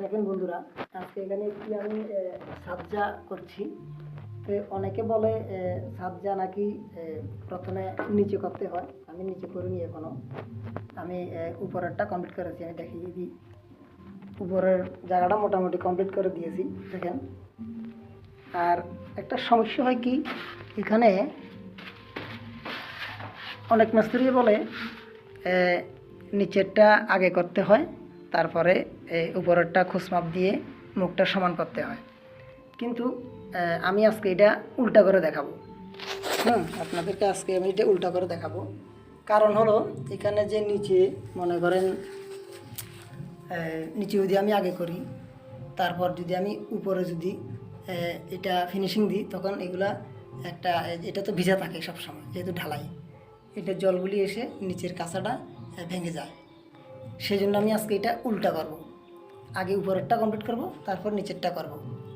দেখেন বন্ধুরা, আজকে এখানে একটি আমি সাজ্জা করছি। তো অনেকে বলে সাজ্জা নাকি প্রথমে নিচে করতে হয়। আমি নিচে করিনি এখনো। আমি উপরেরটা কমপ্লিট করেছি, আমি দেখিয়ে দিই। উপরের জায়গাটা মোটামুটি কমপ্লিট করে দিয়েছি দেখেন। আর একটা সমস্যা হয় কি, এখানে অনেক মিস্ত্রি বলে নিচেরটা আগে করতে হয়, তারপরে উপরেরটা খোঁজমাপ দিয়ে মুখটা সমান করতে হয়। কিন্তু আমি আজকে এটা উল্টা করে দেখাবো। আপনাদেরকে আজকে আমি এটা উল্টা করে দেখাবো। কারণ হলো, এখানে যে নিচে মনে করেন নিচে যদি আমি আগে করি, তারপর যদি আমি উপরে যদি এটা ফিনিশিং দিই, তখন এগুলা এটা তো ভিজা থাকে সবসময়, যেহেতু ঢালাই, এটা জলগুলি এসে নিচের কাঁচাটা ভেঙে যায়। সেই জন্য আমি আজকে এটা উল্টা করব। আগে উপরেরটা কমপ্লিট করব, তারপর নিচেরটা করব।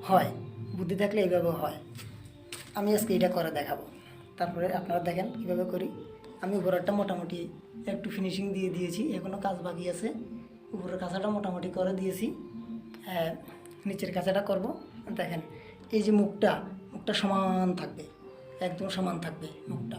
হয়, বুদ্ধি থাকলে এইভাবে হয়। আমি আজকে এটা করে দেখাবো। তারপরে আপনারা দেখেন কীভাবে করি। আমি উপরেরটা মোটামুটি একটু ফিনিশিং দিয়ে দিয়েছি, এখনও কাজ বাকি আছে। উপরের কাঁচাটা মোটামুটি করে দিয়েছি, নিচের কাঁচাটা করব। দেখেন, এই যে মুখটা সমান থাকবে, একদম সমান থাকবে মুখটা।